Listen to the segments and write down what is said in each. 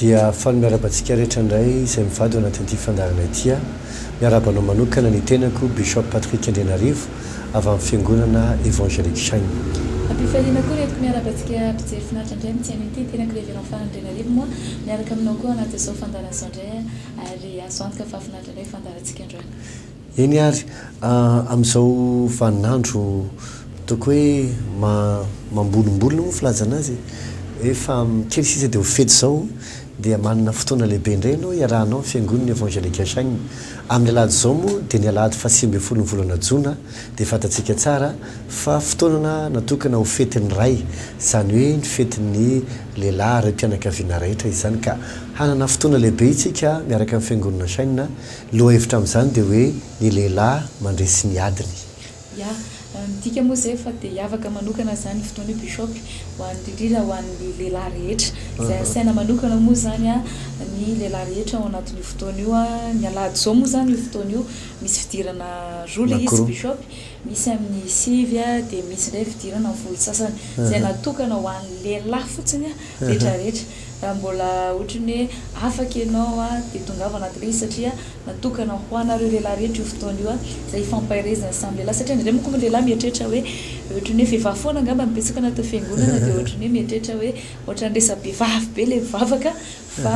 dia faly miarabantsika rehetra indray izay mivady ao anatin'ity fandarana ity miarabanao manokana ny tenako Bishop Patrick Andrenarivo avy amin'ny fiangonana évangélique Juin. Ampifaliana koa reto miarabantsika mpijery finaritra indray mitsena ity tenako Révérend Andrenarivo moa miaraka aminao koa anaty izao fandarana izao indray ary azo antoka fa finaritra indray fandarantsika androany. Eny ary amin'izao vaninandro toko hoe mambolombolona moa filazana azy efa kely sisa dia ho fety zao dia manana fotoana lehibe indray ianao iarahanao fiangonana évangélique Juin. Amin'ny alahady zao moa dia ny alahady fa 9 volana Jona dia fantatsika tsara fa fotoanana natokana ho fetin'ny ray izany hoe ny fetin'ny lehilahy ray mpianakaviana rehetra izany ka hanana fotoana lehibe itsika miaraka amin'ny fiangonana Juin. Loha hevitra amin'izany dia hoe ny lehilahy mandresy ny adiny. Midika moa zay fa dia afaka manokana zany fotoana bishop ho an'ny indrindra ho an'ny lehilahy rehetra izay asaina manokana moa zany ny lehilahy rehetra ao anatin'io fotoana io ny alahady zao moa zany io fotoana io misy fidirana roa izy bishop misy amin'ny 9 dia misy indray fidirana amin'ny 10 sasany izay natokana ho an'ny lehilahy fotsiny rehetra rehetra raha mbola ohatrany hoe afaka ianao dia tongava anaty izy satria natokana ho anareo lehilahy rehetra io fotoana io izay ifampahirezana samy lehilahy satria indray moa koa lehilahy mieritreritra hoe ohatrany hoe vehivavy foana angamba mipetsaka anaty fiangonana dia ohatrany hoe mieritreritra hoe ohatrany resa-behivavy be ilay mivavaka fa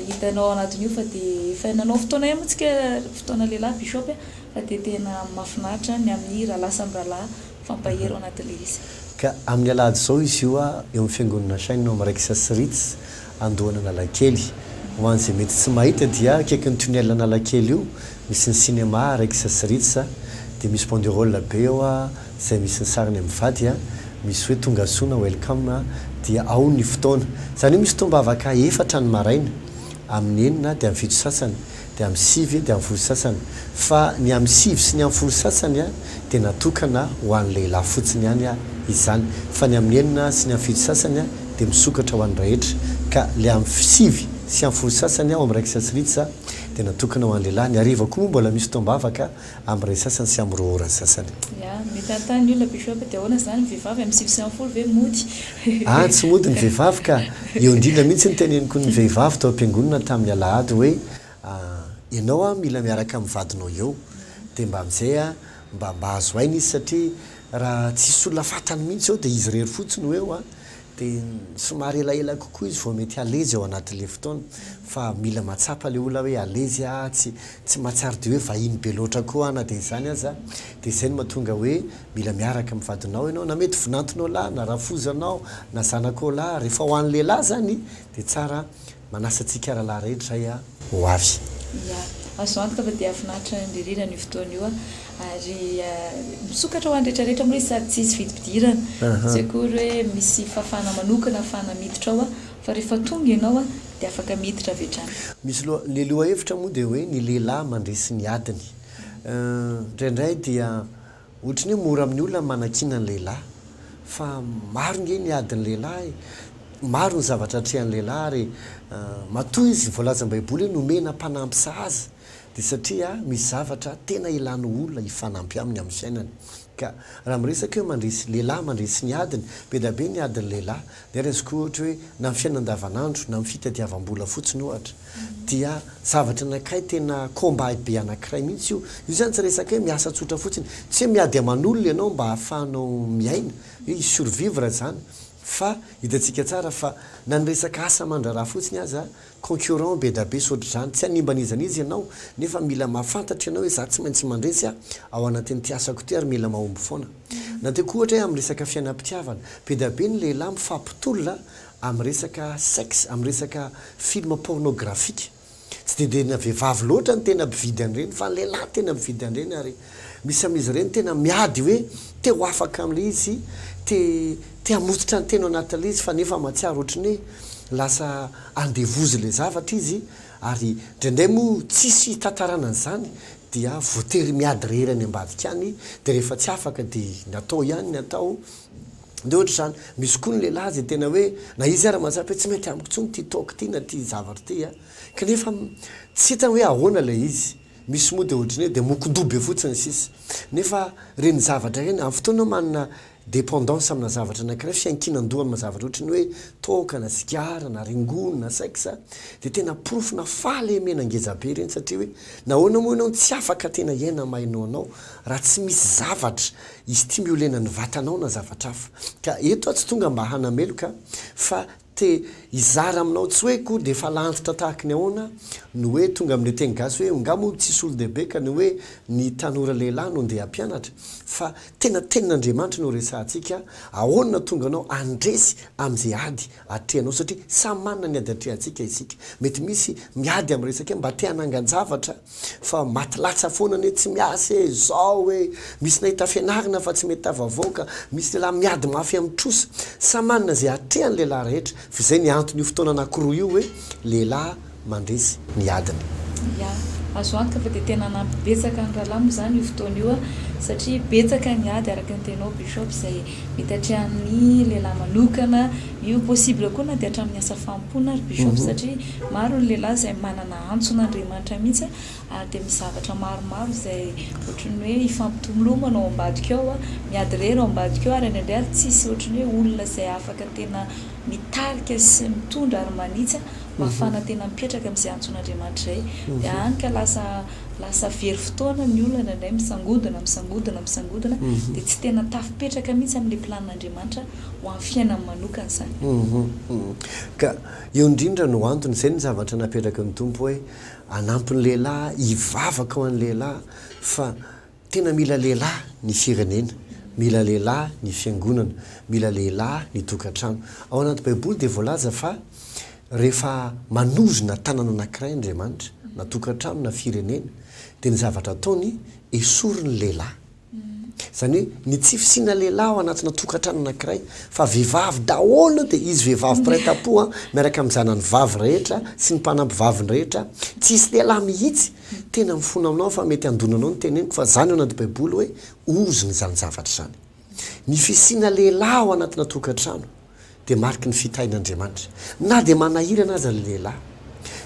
hitanao anatin'io fa dia efa nanao fotoana ihany moa tsika fotoana lehilahy bishop fa dia tena mahafinaritra ny amin'ny rahalahy samy rahalahy fampahero anatin'ilay izy. Ka amin'ny alahady zao izy io eo amin'ny fiangonana Juin no maraikisa siritsy andohana analakely ho an'izay mety tsy mahita dia akaiky ny tunnel analakely io misy ny cinéma raikisa siritsy dia misy banderole be eo izay misy ny sariny amin'ny vady misy hoe tonga soana welcome dia ao ny fotoana izany hoe misy tombavaka 4 ny maraina amin'ny 9 dia amin'ny 7 sasany dia amin'ny 9 dia amin'ny 10 sasany fa ny amin'ny 9 sy ny amin'ny 10 sasany dia natokana ho an'ny lehilahy fotsiny ihany izany fa ny amin'ny 9 sy ny amin'ny 7 sasany dia misokatra ho an'ny rehetra ka le amin'ny 9 sy amin'ny 10 sasany ao amin'ny raikisa siritsy dia natokana ho an'ny lehilahy ny hariva koa moa mbola misy tombavaka amin'ny ray sasany sy amin'ny 2 ora sasany. Mety antany olona bishop dia ahoana zany ny vehivavy amin'ny 9 sy amin'ny 10 ve mody tsy mody ny vehivavy ka eo indrindra mihitsy ny teneniko ny vehivavy tao am-piangonana tamin'ny alahady hoe ianao mila miaraka amin'ny vadinao eo dia mba amin'izay mba azo aina izy satria raha tsisy olona fatany mihitsy eo dia izy rery fotsiny eo dia somary elaela kokoa izy vao mety alezy ao anatin'ilay fotoana fa mila matsapa ilay olona hoe alezy tsy mahatsara dia hoe vahiny be loatra koa na dia izany aza dia izay no mahatonga hoe mila miaraka amin'ny vadinao ianao na mety vinantonao lahy na rafozanao na zanakao lahy rehefa ho an'ny lehilahy zany dia tsara manasantsika rahalahy rehetra ho avy. Azo antoka fa dia afinaritra indrindra ny fotoana io ary misokatra ho an'ny rehetrarehetra moa izy sady tsisy vidim-pidirana tsy akory hoe misy fafana manokana afahana miditra ao fa rehefa tonga ianao dia afaka miditra avy hatrany. Misy ny loha hevitra moa dia hoe ny lehilahy mandresy ny adiny indraindray dia ohatrany hoe mora amin'ny olona manakina ny lehilahy fa maro nge ny adiny lehilahy maro ny zavatra atrehan'ny lehilahy ary matoa izy voalazam-baiboly hoe nomena mpanampy sahaza dia satria misy zavatra tena ilana olona hifanampy aminy amin'ny fiainany ka raha miresaka hoe mandresy lehilahy mandresy ny adiny be da be ny adiny lehilahy dia resiko ohatra hoe na amin'ny fiainana andavanandro na amin'ny fitadiavam-bola fotsiny ohatra dia zavatra anankiray tena komba be anankiray mihitsy io zany tsy resaka hoe miasa tsotra fotsiny tsy hoe miady aman'olona ianao mba hahafahanao miaina hoe survivre zany fa hitantsika tsara fa na nyresaka asa mandraraha fotsiny aza concurrent be da be sotry zany tsy hanimbanizana izy ianao nefa mila mahafantatra ianao hoe za tsy maintsy mandresy ao anatin'ity asako ty ary mila mahomby foana na dia koa ohatra hoe amin'ny resaka fiainam-pitiavana be da be ny lehilahy mifampitolona amin'ny resaka sexe amin'ny resaka film pornographique tsy dia na vehivavy loatra ny tena mividy an'ireny fa ny lehilahy tena mividy an'ireny ary misy amin'izy ireny tena miady hoe te ho afaka amin'ilay izy te hamototra ny tena anatin'ilay izy fa nefa mahatsiaro ohatrany hoe lasa andevozy ilay zavatra izy ary indraindray moa tsisy tantarana an'izany dia voatery miady rery any ambadika any dia rehefa tsy afaka dia natao ihany ny atao dia ohatra zany misy koa ny lehilahy zay tena hoe na izy ara mahatsapa hoe tsy mety amiko tsony ty taoko ty na ty zavatra ty kanefa tsy hitany hoe ahoana ilay izy misy moa dia ohatrany hoe dia mokondobe fotsiny sisy nefa reny zavatra reny amin'ny fotoana manana dépendance amina zavatra anankiray fiankinan-dohany mazavatra ohatry ny hoe toka na sigara na ringony na sexe dia tena profona fahalemena angezabe ireny satria hoe nahoana moa ianao tsy afaka tena iaina mainao anao raha tsy misy zavatra istimulena ny vatanao na zavatra hafa ka eto tsy tonga mba hanameloka fa te izara aminao tsy hoe koa dia efa lantitra tahaka ny ahoana no hoe tonga amin'ny teny gasy hoe ngamo tsisy olo-dehibe ka ny hoe ny tanora lehilahy no ndeha hampianatra fa tena tenin'Andriamanitra no resahantsika ahoana tonga anao andresy amin'izay ady atrehanao satria samy manana ny ady atrehantsika isika mety misy miady amin'ny resaka mba te hanangan-javatra fa matylatsa foana ny tsy miasa zao hoe misy nahita fianarana fa tsy mety avavoaka misy lehilahy miady mafy amin'ny trosa samy manana zay atrehan'ny lehilahy rehetra fa izay ny antony io fotoana anankiroa io hoe lehilahy mandresy ny adiny ya azo antoka fa dia tena nampibetsaka ny rahalahy moa zany io fotoana io satria betsaka ny ady araka ny tenao bishop izay mety hatrehan'ny lehilahy manokana io possible koa na dia hatramin'ny asa fampona ary bishop satria maro ny lehilahy izay manana antson'Andriamanitra mihitsy ary dia misy zavatra maromaro izay ohatrany hoe ifampitomilomana ao ambadika ao miady rery ao ambadika ao ary indraindray ary tsisy ohatrany hoe olona izay afaka tena mitarika sy mitondra ary manitsy mafana tena mipetraka amin'izay antson'Andriamanitra izay dia anka lasa very fotoana ny olona indraindray misangodina dia tsy tena tafipetraka mihitsy amin'ilay planin'Andriamanitra ho amin'ny fiainany manokana zany ka eo indrindra no antony izay ny zavatra napetraka ny tompo hoe anampin'ny lehilahy hivavaka ho an'ny lehilahy fa tena mila lehilahy ny firenena mila lehilahy ny fiangonana mila lehilahy ny tokantrano ao anaty baiboly dia voalaza fa rehefa manozona tanana anankiray Andriamanitra na tokantrano na firenena dia ny zavatra ataony esoriny lehilahy zany hoe ny tsy fisiana lehilahy ao anatina tokantrano anankiray fa vehivavy daholo dia izy vehivavy piray-tapo miaraka amin'ny zanany vavy rehetra sy ny mpanampy vaviny rehetra tsisy lehilahy mihitsy tena mifona aminao fa mety andonanao ny teneniko fa zany ao anaty baiboly hoe ozony zany zavatra zany ny fisiana lehilahy ao anatina tokantrano dia mariky ny fitahin'Andriamanitra na dia manahirana aza ny lehilahy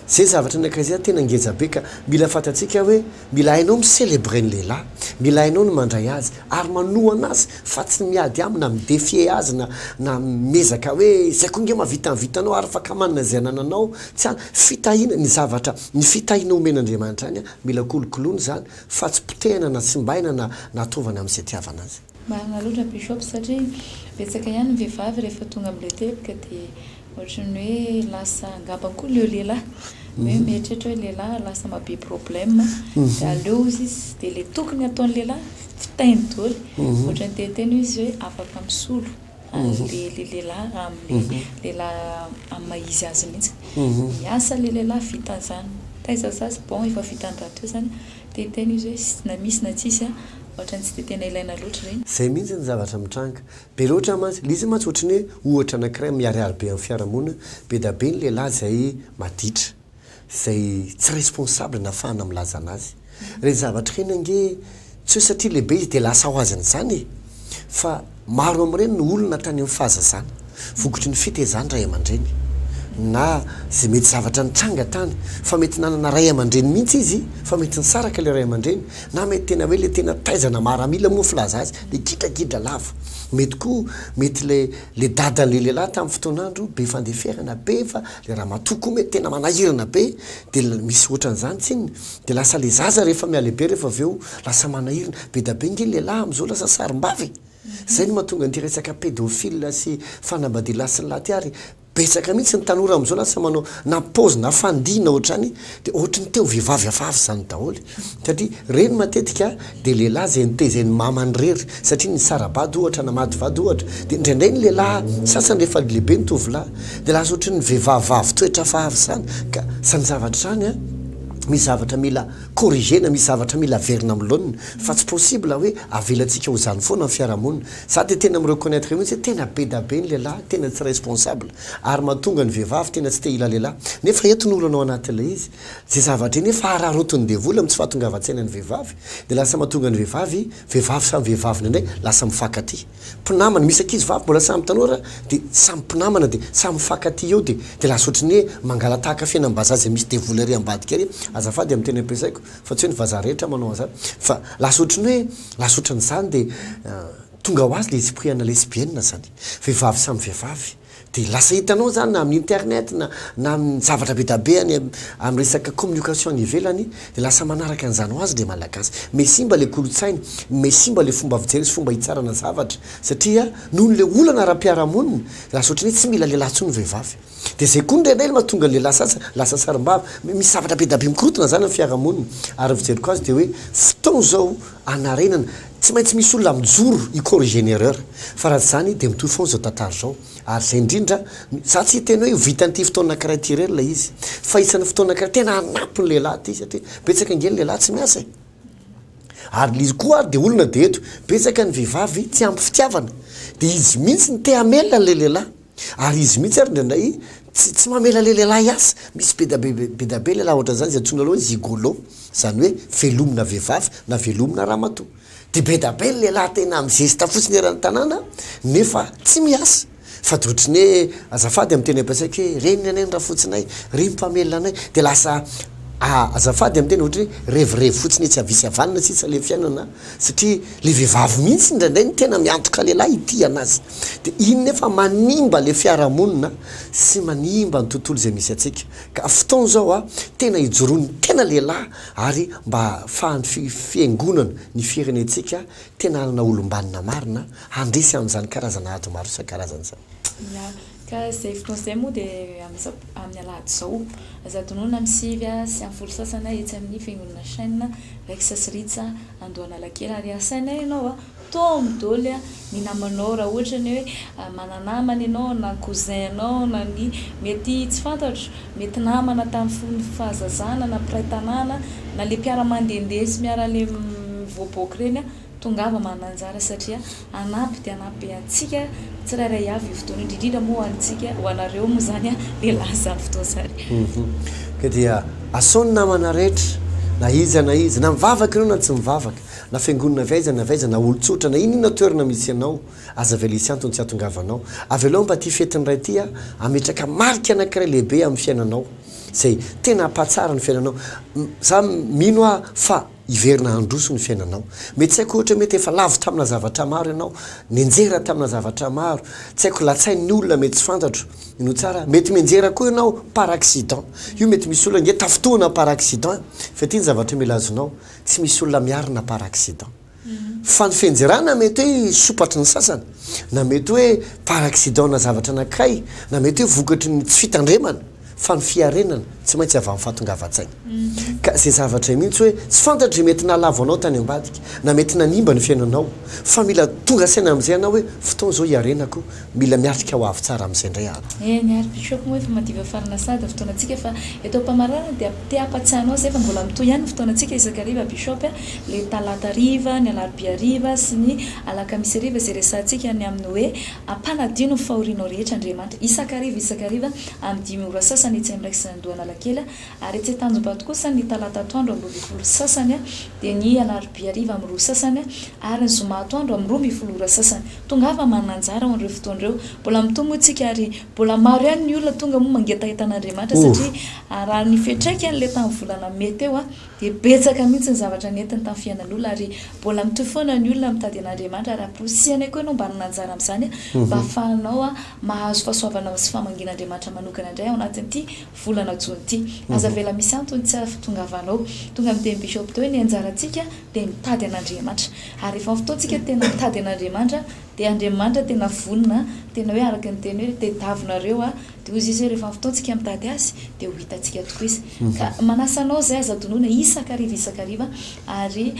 zay zavatra anakazay tena ngezabe ka mila fantatsika hoe mila hainao micelebre ny lehilahy mila hainao ny mandray azy ary manohana azy fa tsy miady amina midefie azy na mezaka hoe zay koa nge mavita vitanao ary fakamanina zay anananao tsy any fitahina ny zavatra ny fitahina omen'Andriamanitra any mila kolokoloana zany fa tsy potehana na tsimbaina na natovana amin'izay tiavana azy marina loatra bishop satria betsaka ihany ny vehivavy rehefa tonga amin'ilay teboka dia ohatrany hoe lasa angambany koa leo lehilahy hoe mieritreritra hoe lehilahy lasa mahabe problème dia aleo izy dia ilay tokony ataon'ny lehilahy fitahiny daholo ohatrany teteny izy hoe afaka misolo le lehilahy amin'ny lehilahy amin'ny maizy azy mihitsy miasa le lehilahy vita zany taiza zazy bon efa vita andratra zany teteny izy hoe na misy na tsisy ohatrany tsy dia tena ilaina loatra reny zay mihitsy ny zavatra mitranga be loatra mantsy lizy mantsy ohatrany hoe ohatra anankiray miariary be amin'ny fiarahamonina be da be ny lehilahy zay maditra zay tsy responsable na fahana milaza anazy re zavatra reny ange tsy hoe satria lehibe izy dia lasa ho azany zany fa maro amin'ireny ny olona tany amin'ny fahazazana vokotry ny fitezany ray aman-dreny na zay mety zavatra nitranga tany fa mety nanana ray aman-dreny mihitsy izy fa mety nisaraka le ray aman-dreny na mety tena hoe le tena taizana maramila moa filaza azy le gidragidra lava mety koa mety le dadan'le lehilahy tamin'ny fotoanandro be fandeferana be fa le raha matoko mety tena manahirana be dia misy ohatran'izany tsininy dia lasa le zaza rehefa mialehibe rehefa avy eo lasa manahirana be da be nge lehilahy amin'izao lasa sarim-bavy zay no mahatonga ny resaka pédophile sy fanambadilahy sy ny lahy ty ary betsaka mihitsy ny tanora amin'izao lasa manao na pause na fandina ohatrany dia ohatrany teo vehivavy afavy zany daholo satria reny matetika dia lehilahy zay nitezany mamany rery satria ny sarabady ohatra na madivady ohatra dia indraindray ny lehilahy sasany rehefa lehibe ny tovolahy dia lasa ohatrany vehivavavy toetra favy zany ka zany zavatra zany misy zavatra mila corrigena misy zavatra mila verina amin'ny laonina fa tsy possible hoe avelantsika ho zany foana amin'ny fiarahamonina za dia tena mireconnaître mihitsy hoe tena be da be ny lehilahy tena tsy responsable ary mahatonga ny vehivavy tena tsy te hila lehilahy nefa eto ny olana ao anatin'ilay izy zay zavatra eny efa ararotony devoly amin'ny tsy fahatongavan-tsaina ny vehivavy dia lasa mahatonga ny vehivavy samy vehivavy indray lasa mifankaty mpinamana misy ankizy vavy mbola samy tanora dia samy mpinamana dia samy mifankaty eo dia lasa ohatrany hoe mangalatahaka fiainam-bazazy misy devoly ary ambadika ary azafady amin'ny teny ampiasaiko fa tsy hoe ny vazaha rehetra manao an'izany fa lasa ohatrany hoe lasa ohatran'izany dia tonga ho azy le esprit ana lesbienne zany vehivavy samy vehivavy de lasa hitanao zany na amin'ny internet na amin'ny zavatra be dabe any amin'ny resaka communication any ivelany de lasa manaraka an'izany ho azy le malagasy mais simba le kolotsainy mais simba le fomba fijery sy fomba hitsarana zavatra satria nohony le olana ara-piarahamonina lasa ohatrany hoe tsy mila lehilahy tsony vehivavy de zay koa ndraindray mahatonga ny lehilahy sasa lasa sarim-bava misy zavatra be dabe mikorotana zany amin'ny fiarahamonina ary fijeriko azy de hoe fotoana zao anarenana tsy maintsy misy olona mijoro icorriger ny erreur fa raha zany de mitohy foana zao tantara zao ary zay indrindra za tsy tena hoe vitan'ity fotoana karaha ty rery la izy fa isan'ny fotoana karaha tena anampy ny lehilahy ty satria betsaka ngely lehilahy tsy miasa ary lizy koa de olona de eto betsaka ny vehivavy tsy ampy fitiavana de izy mihitsy ny te hamela le lehilahy ary izy mihitsy ary ndraindray tsy mamela le lehilahy asa misy be dabe lehilahy ohatra zany zay atsona aloha zigolo zany hoe velomina vehivavy na velomina ramatoa de be dabe le lehilahy tena mizesta fotsiny erany tanàna nefa tsy miasa fa de ohatriny hoe azafady amin'ny teny ampiasaika hoe reniny anay ny raha fotsinay ry mpamelona anay de lasa azafady amin'ny teny ohatry hoe revirevy fotsiny tsy avisy avanina sisa le fiainana satria le vehivavy mihitsy ndraindray ny tena miantoka lehilahy ity anazy de iny nefa manimba le fiarahamonina sy manimba ny tontolo zay misy atsika ka fotoana zao a tena hijoroany tena lehilahy ary mba fahany fiangonana ny firenetsika tena anana olombanina marina handresy amin'izany karazana ady maro isan-karazany zany ka zay fotoana zay moa de amin'ny alahady zao azatonona misivy sy amin'ny folo sasana etsy amin'ny fiangonana chaîne raiky sasiritsa andohana lakely ary asaina ianao to midoly ny namanao raha ohatra ny hoe mananamana ianao na cousin anao na ny mety tsy fantatro mety namana tamin'ny fony fahazazana na piray-tanàna na le mpiara-mandehandeha sy miara le mivoaboaka reny tongava mananjara satria anampy de anampy antsika tsirairay avy io fotoana indrindrindra moa antsika ho anareo moa zany lehilahy zany fotoana zany ka dia asaony namana rehetra na izy na mivavaka ianao na tsy mivavaka na fiangonana vaiza na olotsotra na inona toerana misy ianao aza velisy antony tsy atongavanao avy aloha mba ty fetin'iray ty ametraka marika anankiray lehibe amin'ny fiainanao zay tena ampatsara ny fiainanao za mino fa iverina androso ny fiainanao mety tsy haiko ohatra mety efa lavo tamina zavatra maro ianao nenjera tamina zavatra maro tsy haiko latsain'ny olona mety tsy fantatro ino tsara mety menjera koa ianao par accident io mety misy olona nge tafotoana par accident fa ty ny zavatra milazonao tsy misy olona miarina par accident fa ny fenjerana mety hoe sopatry ny sasana na mety hoe par accident na zavatra anakay na mety hoe vokatry ny tsy fitandremana fa ny fiarenana tsy maintsy avy amin'ny fahatongavan-tsaina ka zay zavatra mihitsy hoe tsy fantatry mety nalavo anao tany ambadika na mety nanimba ny fiainanao fa mila tonga saina amin'izay anao hoe fotoana zao hiarenako mila miatrika ho avy tsara amin'izay indray ary ny arybishop moa efa madiva farina sady fotoanantsika fa eto am-pamarana dia te ampatsiahanao zay fa mbola mitoy ihany fotoanantsika isakariva bishop le talata riva ny alarobia riva sy ny alakamisy riva zay resantsika ny amin'ny hoe ampanadino ny fahorinao rehetra andriamanitra isakariva amin'ny 10 ora sasany etsy amin'ny raiky sy nandohana lakela ary etsy tanjombato kosa ny talata atoandro amin'ny 20 sasany dia ny alarobia riva amin'ny 2 sasany ary ny zoma atoandro amin'ny 12 ora sasany tongava mananjara ho an'ireo fotoan'ireo mbola mitomo tsika ary mbola maro ihany ny olona tonga moa mangetahitanaandriamanitra satria raha ny fetraika n'le tamin'ny volana mety eo dia betsaka mihitsy ny zavatra nentiny tamin'ny fiainan'olona ary mbola mitoy foana ny olona mitady an'andriamanitra ary aposiana koa ianao mba nananjara amin'izany mba ahafahanao mahazo fahasoavana sy famangin'andriamanitra manokana indray ao anatin'ity volana jona ity aza vela misy antony tsy ahatongavanao tonga amin'ny teny bishop teo hoe ny anjarantsika dia mitady an'andriamanitra ary efa fotoantsika tena mitady an'andriamanitra dia andriamanitra tena vonina tena hoe araka ny teny hoe tediavinareo dia ozy izy hoe rehefa fotoantsika mitady azy dia ho hitantsika tokoa izy ka manasanao zay aza donona isakariva ary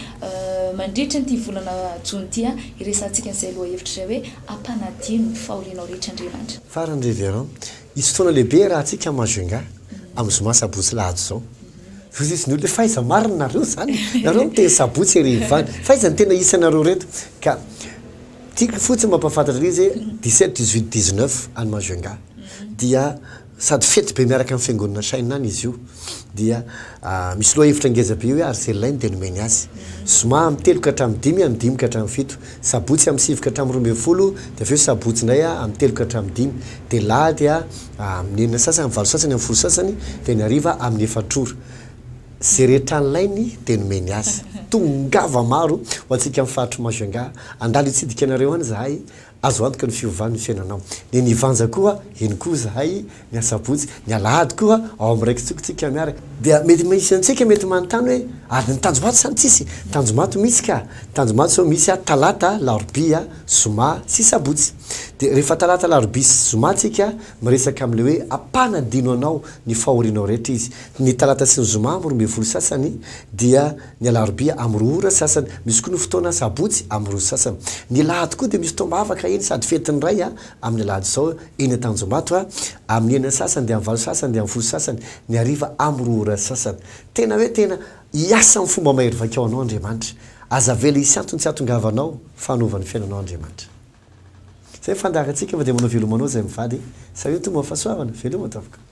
mandritra nyity volana jona ity iresantsika n'izay loha hevitra zay hoe ampanadino ny fahorinao rehetra andriamanitra farany reveran isy fotoana lehibe raha tsika majoinga amin'ny zoma sabotsy lahady zao izy ny olona faiza marina nareo zany nareo miteny sabotsy erivany faiza ny tena isanareo reto ka tiako fotsiny mampafantatra izy 17 18 19 any majoinga dia sady fety be miaraka amin'ny fiangonana chaîne any izy io dia misy loha hevitra ngezabe hoe arcelaine teny meny azy zoma amin'ny 3 ka hatramin'ny 10 amin'ny 10 ka hatramin'ny 7 sabotsy amin'ny 7 ka hatramin'ny 12 dia aveo sabotsy indray amin'ny 3 ka hatramin'ny 10 dia lahady amin'ny 9 sasany amin'ny 7 sasany amin'ny 10 sasany dia ny hariva amin'ny 4 ora zay rehetra nylainy de nomeny azy tongava maro ho antsika mifaritry masanga andalo itsidika anareo any zahay azo antoka ny fiovany ny fiainanao ny nivanja koa eny koa zahay ny asabotsy ny alahady koa ao am'raiky tsokotsika miaraka dia mety misy antsika mety manontany hoe ary ny tanjomato sany tsisy tanjomato misy ka tanjomato sao misy talata larobia zoma sy sabotsy de rehefa talata larobia sy zoma tsika miresaka am'le hoe ampanadino anao ny fahorinao rehetra izy ny talata sy ny zoma amroa folo sasany dia ny alarobia amroora sasany misy koa ny fotoana sabotsy amroa sasany ny lahady koa de misy fotoa mavaka eny sady fetiny ray amin'ny alahady zao eny tanjomato amin'ny ena sasany de am'valo sasany de am'y folo sasany ny ariva amroora sasany tena hoe tena iasa amin'ny fomba mahery vakao anao Andriamanitra azavela isy antony tsy atongavanao fanaovan'ny fiainanao Andriamanitra zay fandaratsika fa de manao velomanao zay mivady sa io to mafasoavana veloma tafika